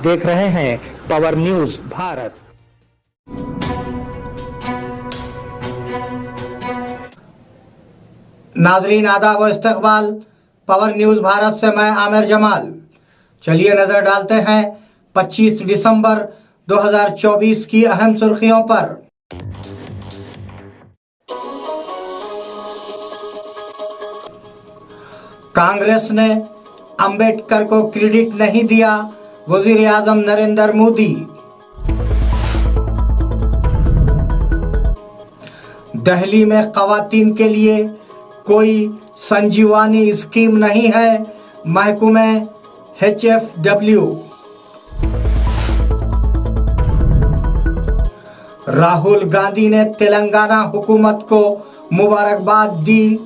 देख रहे हैं पावर न्यूज भारत। नाजरीन आदाब व इस्तकबाल, पावर न्यूज भारत से मैं आमिर जमाल। चलिए नजर डालते हैं 25 दिसंबर 2024 की अहम सुर्खियों पर। कांग्रेस ने अंबेडकर को क्रेडिट नहीं दिया, वजीर आजम नरेंद्र मोदी। दिल्ली में खवातीन के लिए कोई संजीवनी स्कीम नहीं है, महकमे HFW। राहुल गांधी ने तेलंगाना हुकूमत को मुबारकबाद दी।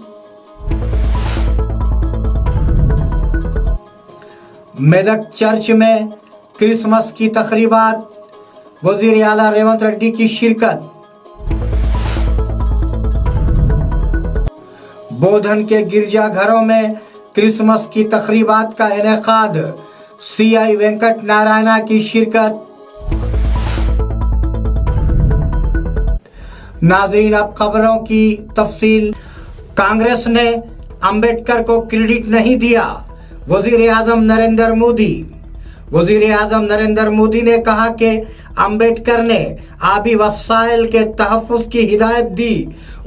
मेदक चर्च में क्रिसमस की तकरीबात, वजीर आला रेवंत रेड्डी की शिरकत। बोधन के गिरजाघरों में क्रिसमस की तकरीबात का इनेकाद, CI वेंकट नारायणा की शिरकत। नाजरीन अब खबरों की तफसील। कांग्रेस ने अंबेडकर को क्रेडिट नहीं दिया, वजीर आजम नरेंद्र मोदी। वजीर आजम नरेंद्र मोदी ने कहा कि अंबेडकर ने आबी वसाइल के तहफ़्फ़ुज़ की हिदायत दी।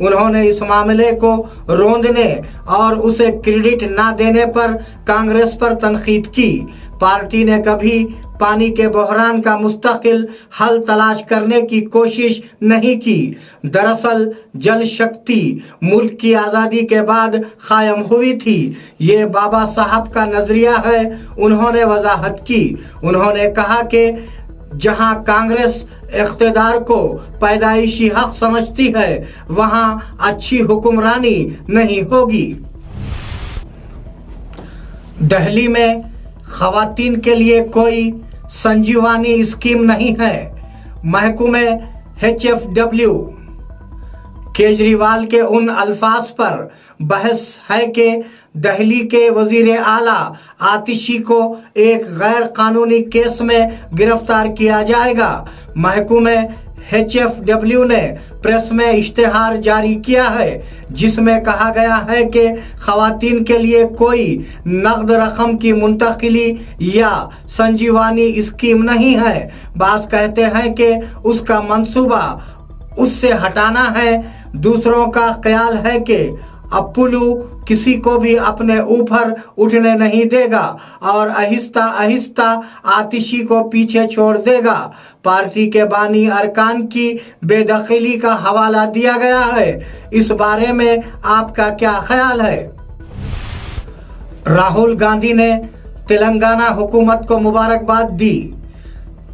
उन्होंने इस मामले को रोंदने और उसे क्रेडिट ना देने पर कांग्रेस पर तनकीद की। पार्टी ने कभी पानी के बहरान का मुस्तकिल हल तलाश करने की कोशिश नहीं की। दरअसल जल शक्ति मुल्क की आज़ादी के बाद कायम हुई थी, ये बाबा साहब का नजरिया है, उन्होंने वजाहत की। उन्होंने कहा कि जहां कांग्रेस इख्तिदार को पैदाइशी हक समझती है, वहां अच्छी हुक्मरानी नहीं होगी। दिल्ली में खवातीन के लिए कोई संजीवनी स्कीम नहीं है, महकमे HFW। केजरीवाल के उन अल्फाज पर बहस है कि दिल्ली के वजीर आला आतिशी को एक गैर कानूनी केस में गिरफ्तार किया जाएगा। महकमे HFW ने प्रेस में इश्तेहार जारी किया है, जिसमें कहा गया है कि खवातीन के लिए कोई नकद रकम की मुंतकिली या संजीवनी स्कीम नहीं है। बास कहते हैं कि उसका मंसूबा उससे हटाना है। दूसरों का ख्याल है कि अप्पुलू किसी को भी अपने ऊपर उठने नहीं देगा और आहिस्ता आहिस्ता आतिशी को पीछे छोड़ देगा। पार्टी के बानी अरकान की बेदखली का हवाला दिया गया है। इस बारे में आपका क्या ख्याल है? राहुल गांधी ने तेलंगाना हुकूमत को मुबारकबाद दी।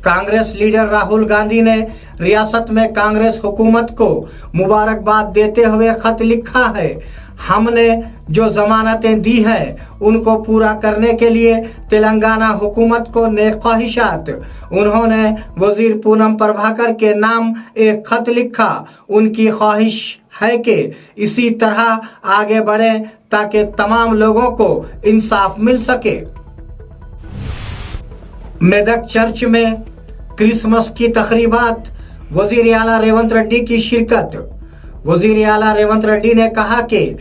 कांग्रेस लीडर राहुल गांधी ने रियासत में कांग्रेस हुकूमत को मुबारकबाद देते हुए खत लिखा है। हमने जो जमानतें दी हैं उनको पूरा करने के लिए तेलंगाना हुकूमत को नेक ख्वाहिशात। उन्होंने वजीर पूनम प्रभाकर के नाम एक खत लिखा। उनकी ख्वाहिश है कि इसी तरह आगे बढ़ें ताकि तमाम लोगों को इंसाफ मिल सके। मेदक चर्च में क्रिसमस की तकरीबात, वजीर आला रेवंत रेड्डी की शिरकत। वजीर आला रेवंत रेड्डी ने कहा कि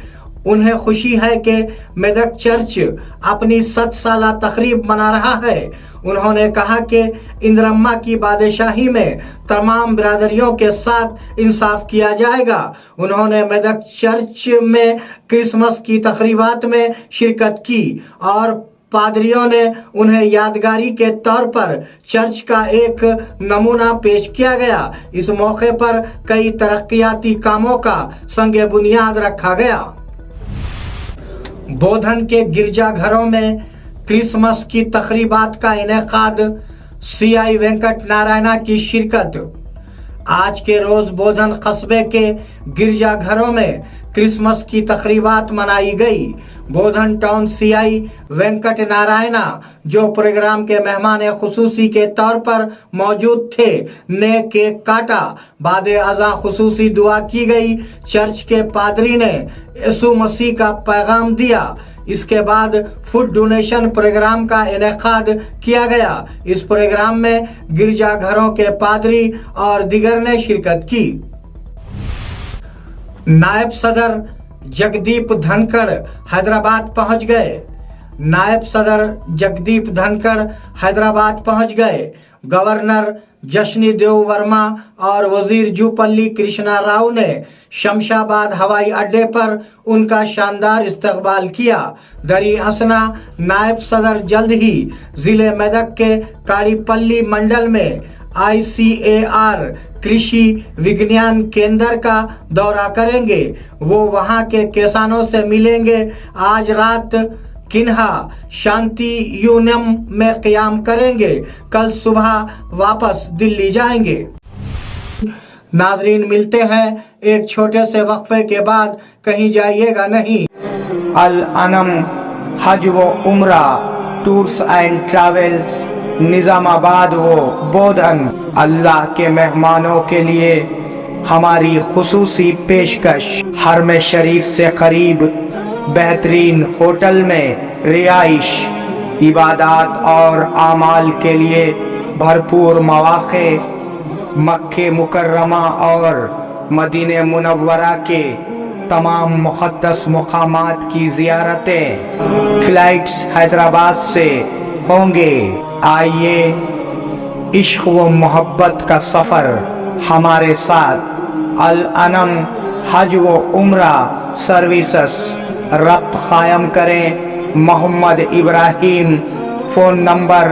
उन्हें खुशी है कि मेदक चर्च अपनी 7 साला तकरीब मना रहा है। उन्होंने कहा कि इंदिरम्मा की बादशाही में तमाम बिरादरियों के साथ इंसाफ किया जाएगा। उन्होंने मेदक चर्च में क्रिसमस की तकरीबात में शिरकत की और पादरियों ने उन्हें यादगारी के तौर पर चर्च का एक नमूना पेश किया गया। इस मौके पर कई तरक्याती कामों का संगे बुनियाद रखा गया। बोधन के गिरजाघरों में क्रिसमस की तकरीबात का इनेकाद, CI वेंकट नारायणा की शिरकत। आज के रोज बोधन कस्बे के गिरजाघरों में क्रिसमस की तकरीबात मनाई गई। बोधन टाउन CI वेंकट नारायणा, जो प्रोग्राम के मेहमान खुसूसी के तौर पर मौजूद थे, ने केक काटा। बाद अज़ा खुसूसी दुआ की गई। चर्च के पादरी ने यीशु मसीह का पैगाम दिया। इसके बाद फूड डोनेशन प्रोग्राम का इनेकाद किया गया। इस प्रोग्राम में गिरजाघरों के पादरी और दिगर ने शिरकत की। नायब सदर जगदीप धनखड़ हैदराबाद पहुंच गए। नायब सदर जगदीप धनखड़ हैदराबाद पहुंच गए। गवर्नर जशनी देव वर्मा और वजीर जूपल्ली कृष्णा राव ने शमशाबाद हवाई अड्डे पर उनका शानदार इस्तकबाल किया। दरी असना नायब सदर जल्द ही जिले मेदक के काड़ीपल्ली मंडल में ICAR कृषि विज्ञान केंद्र का दौरा करेंगे। वो वहां के किसानों से मिलेंगे। आज रात किन्हा शांति यूनियम में क़याम करेंगे। कल सुबह वापस दिल्ली जाएंगे। नाजरीन, मिलते हैं एक छोटे से वक्फे के बाद, कहीं जाइएगा नहीं। अल अनम हज व उम्रा टूर्स एंड ट्रैवल्स निजामाबाद व बोधन अल्लाह के मेहमानों के लिए हमारी खुसूसी पेशकश। हरम शरीफ से करीब बेहतरीन होटल में रिहाइश, इबादत और आमाल के लिए भरपूर मौक़े, मक्के मुकर्रमा और मदीने मुनव्वरा के तमाम मुक़द्दस मुक़ामात की ज़ियारतें। फ़्लाइट्स हैदराबाद से होंगे। आइए इश्क़ व मोहब्बत का सफ़र हमारे साथ अल अनम हज व उम्रा सर्विसेस रब्त कायम करें। मोहम्मद इब्राहिम, फ़ोन नंबर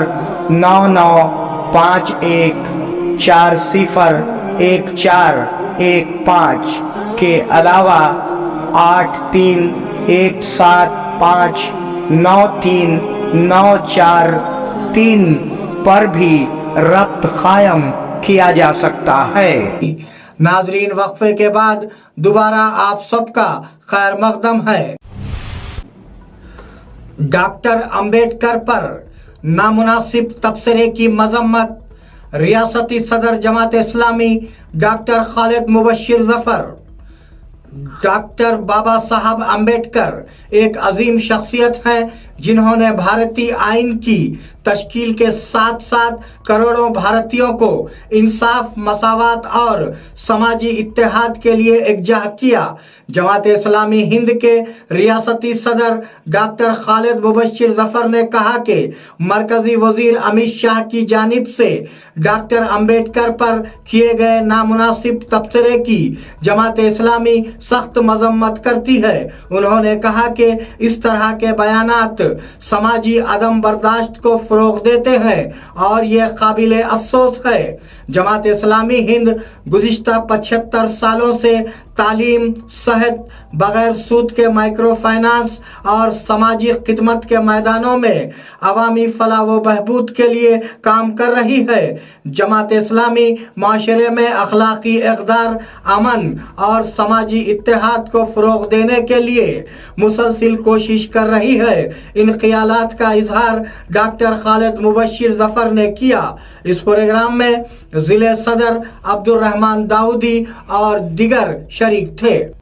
9951401415 के अलावा 8317593943 पर भी रब्त कायम किया जा सकता है। नाजरीन, वक्फे के बाद दोबारा आप सबका खैर मकदम है। डॉक्टर अंबेडकर पर नामुनासिब तबसरे की मजम्मत। रियासती सदर जमात इस्लामी डॉक्टर खालिद मुबश्शिर जफर। डॉक्टर बाबा साहब अंबेडकर एक अजीम शख्सियत हैं जिन्होंने भारतीय आइन की तश्कील के साथ साथ करोड़ों भारतीयों को इंसाफ, मसावत और समाजी इत्तेहाद के लिए एकजुट किया। जमात इस्लामी हिंद के रियासती सदर डॉक्टर खालिद मुबश्शिर जफर ने कहा कि मरकजी वजीर अमित शाह की जानिब से डॉक्टर अंबेडकर पर किए गए नामुनासिब तबसरे की जमात इस्लामी सख्त मजम्मत करती है। उन्होंने कहा कि इस तरह के बयानात समाजी अदम बर्दाश्त को फ़रोग़ देते हैं और ये काबिल अफसोस है। जमात इस्लामी हिंद गुज़िश्ता 75 सालों से तालीम, सेहत, बगैर सूद के माइक्रो फाइनेंस और समाजी खिदमत के मैदानों में अवामी फलाह व बहबूद के लिए काम कर रही है। जमात इस्लामी माशरे में अखलाकी इक़दार, अमन और समाजी इत्तेहाद को फ़रोग़ देने के लिए मुसलसिल कोशिश कर रही है। इन ख़यालात का इजहार डॉक्टर खालिद मुबश्शिर जफर ने किया। इस प्रोग्राम में ज़िले सदर अब्दुल रहमान दाऊदी और दिगर शरीक थे।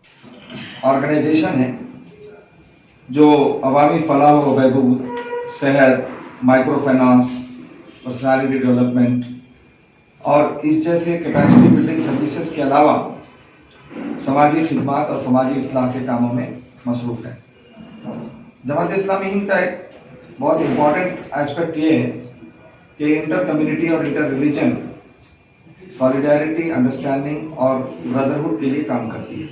ऑर्गेनाइजेशन है जो अवामी फलाह व बहबूद, सेहत, माइक्रो फाइनेंस, पर्सनालिटी डेवलपमेंट और इस जैसे कैपेसिटी बिल्डिंग सर्विसेज के अलावा समाजी खिदमत और समाजी इस्लाह के कामों में मसरूफ़ है। जमात इस्लामी हिंद का एक बहुत इम्पॉर्टेंट एस्पेक्ट ये है कि इंटर कम्युनिटी और इंटर रिलीजन सॉलिडारिटी, अंडरस्टैंडिंग और ब्रदरहुड के लिए काम करती है।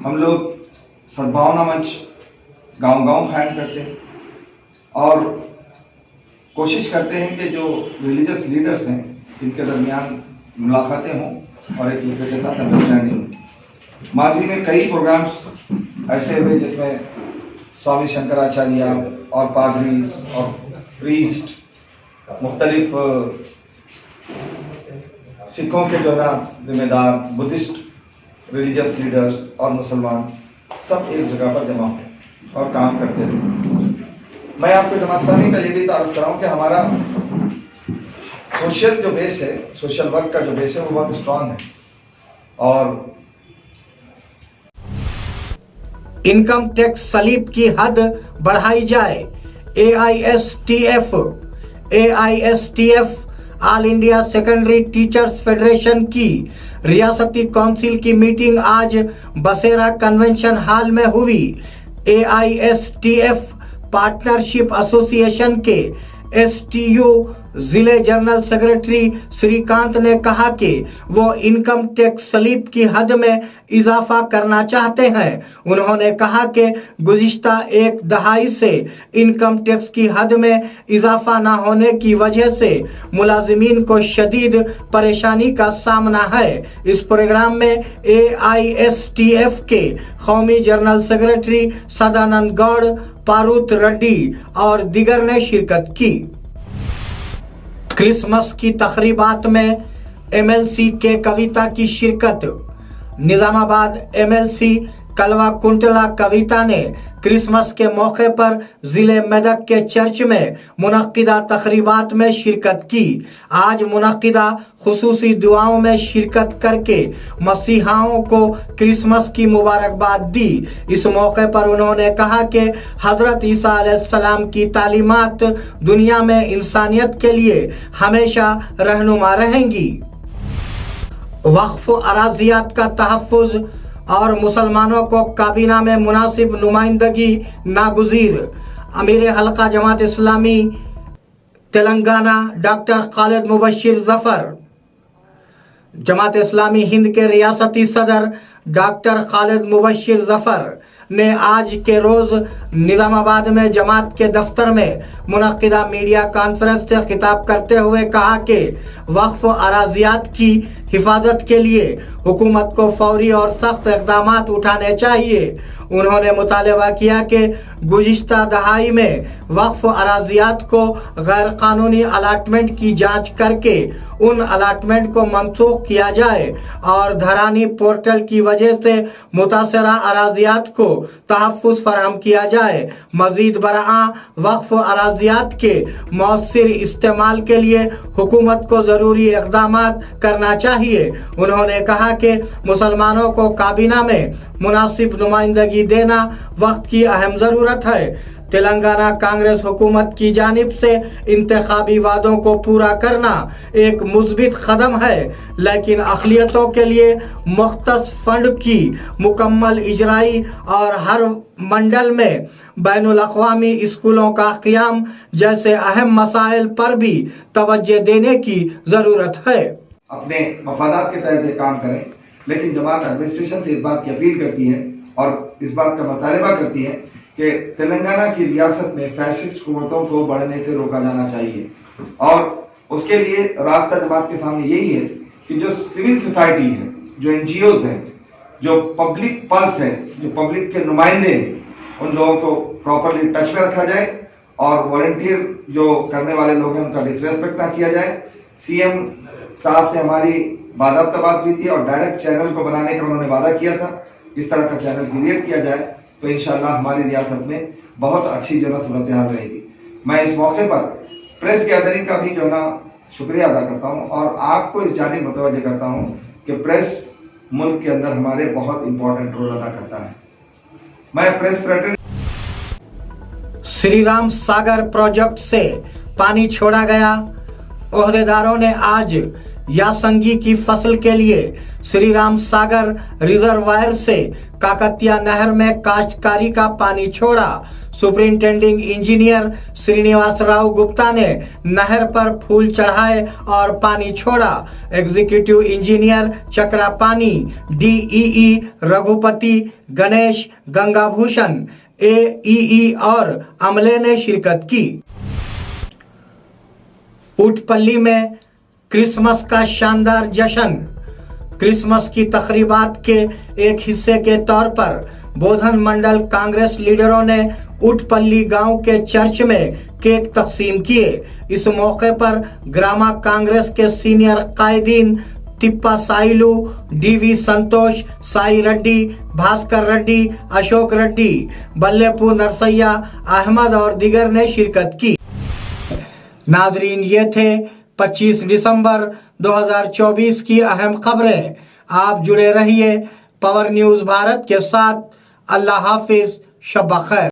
हम लोग सद्भावना मंच गांव-गांव कायम करते हैं और कोशिश करते हैं कि जो रिलीजियस लीडर्स हैं इनके दरमियान मुलाकातें हों और एक दूसरे के साथ अंडरस्टैंडिंग हो। माजी में कई प्रोग्राम्स ऐसे हुए जिसमें स्वामी शंकराचार्य और पादरीज और प्रीस्ट, मुख्तलिफ सिखों के जो ना जिम्मेदार, बुद्धिस्ट रिलीजियस लीडर्स और मुसलमान सब एक जगह पर जमा हुए और काम करते थे। मैं आपको जमात इस्लामी का ये भी तारुफ कराऊँ कि हमारा सोशल जो बेस है, सोशल वर्क का जो बेस है वो बहुत स्ट्रांग है। और इनकम टैक्स स्लिप की हद बढ़ाई जाए। AISTF all India secondary teachers federation की रियासती काउंसिल की मीटिंग आज बसेरा कन्वेंशन हॉल में हुई। AISTF पार्टनरशिप एसोसिएशन के STU जिले जनरल सेक्रेटरी श्रीकांत ने कहा कि वो इनकम टैक्स स्लिप की हद में इजाफा करना चाहते हैं। उन्होंने कहा कि गुज़िश्ता एक दहाई से इनकम टैक्स की हद में इजाफा न होने की वजह से मुलाजिमीन को शदीद परेशानी का सामना है। इस प्रोग्राम में AISTF के कौमी जनरल सेक्रेटरी सदानंद गौड़, पारूत रेड्डी और दिगर ने शिरकत की। क्रिसमस की तकरीबात में MLC के कविता की शिरकत। निजामाबाद MLC कलवा कुंटला कविता ने क्रिसमस के मौके पर जिले मेदक के चर्च में मुनक्किदा तकरीबात में शिरकत की। आज मुनक्किदा खुसूसी दुआओं में शिरकत करके मसीहाओं को क्रिसमस की मुबारकबाद दी। इस मौके पर उन्होंने कहा कि हजरत ईसा अलैहिस्सलाम की तालीमात दुनिया में इंसानियत के लिए हमेशा रहनुमा रहेंगी। वक्फ अराजियात का तहफ़्फ़ुज़ और मुसलमानों को काबीना में मुनासिब नुमाइंदगी नागुज़ीर। अमीर हल्का जमात इस्लामी तेलंगाना डॉक्टर खालिद मुबश्शिर जफर, जमात इस्लामी हिंद के रियासती सदर डॉक्टर खालिद मुबश्शिर जफर ने आज के रोज निजामाबाद में जमात के दफ्तर में मुनक्किदा मीडिया कॉन्फ्रेंस से खिताब करते हुए कहा कि वक्फ अराजियात की हिफाजत के लिए हुकूमत को फौरी और सख्त इक़दाम उठाने चाहिए। उन्होंने मुतालबा किया कि गुज़िश्ता दहाई में वक्फ अराजियात को गैर कानूनी अलाटमेंट की जांच करके उन अलाटमेंट को मनसूख किया जाए और धरानी पोर्टल की वजह से मुतासरा अराजियात को तहफ़्फ़ुज़ फराहम किया जाए। मज़ीद बरआं वक्फ अराजियात के मौसर इस्तेमाल के लिए हुकूमत को ज़रूरी इक़दाम करना चाहिए। उन्होंने कहा कि मुसलमानों को काबीना में मुनासिब नुमाइंदगी देना वक्त की अहम ज़रूरत है। तेलंगाना कांग्रेस हुकूमत की जानिब से इंतखाबी वादों को पूरा करना एक मुस्बित कदम है, लेकिन अक़लियतों के लिए मुख्तस फंड की मुकम्मल इजराई और हर मंडल में बैनुल अक़वामी स्कूलों का क़याम जैसे अहम मसाइल पर भी तवज्जो देने की ज़रूरत है। अपने मफादात के तहत ये काम करें, लेकिन जमात एडमिनिस्ट्रेशन से इस बात की अपील करती है और इस बात का मुतालबा करती है कि तेलंगाना की रियासत में फैसिस्ट हुकूमतों को बढ़ने से रोका जाना चाहिए। और उसके लिए रास्ता जमात के सामने यही है कि जो सिविल सोसाइटी है, जो NGOs हैं, जो पब्लिक पल्स है, जो पब्लिक के नुमाइंदे हैं, उन लोगों को प्रॉपरली टच में रखा जाए और वॉलंटियर जो करने वाले लोग हैं उनका डिसरेस्पेक्ट ना किया जाए। CM साहब से हमारी बात हुई थी और डायरेक्ट चैनल को बनाने का उन्होंने वादा किया था। इस तरह का चैनल क्रिएट किया जाए तो इंशाल्लाह हमारी रियासत में बहुत अच्छी जो है सूरत हाल रहेगी। मैं इस मौके पर प्रेस गैदरिंग का भी जो है ना शुक्रिया अदा करता हूँ और आपको इस जानिब मुतवज्जो करता हूँ कि प्रेस मुल्क के अंदर हमारे बहुत इंपॉर्टेंट रोल अदा करता है। मैं press fraternity Shri Ram Sagar project से पानी छोड़ा गया। ओहदेदारों ने आज यासंगी की फसल के लिए श्री राम सागर रिजर्वायर से काकतिया नहर में काश्तकारी का पानी छोड़ा। सुपरिंटेंडिंग इंजीनियर श्रीनिवास राव गुप्ता ने नहर पर फूल चढ़ाए और पानी छोड़ा। Executive engineer Chakrapani, DEE Raghupati, Ganesh, Gangabhushan, AEE और अमले ने शिरकत की। उटपल्ली में क्रिसमस का शानदार जश्न। क्रिसमस की तकरीबात के एक हिस्से के तौर पर बोधन मंडल कांग्रेस लीडरों ने उटपल्ली गांव के चर्च में केक तकसीम किए। इस मौके पर ग्रामा कांग्रेस के सीनियर कायदीन तिप्पा साइलू, DV संतोष, साई रेड्डी, भास्कर रेड्डी, अशोक रेड्डी, बल्लेपू नरसैया अहमद और दिगर ने शिरकत की। नाजरीन, ये थे 25 दिसंबर 2024 की अहम खबरें। आप जुड़े रहिए पावर न्यूज़ भारत के साथ। اللہ حافظ، شب بخیر.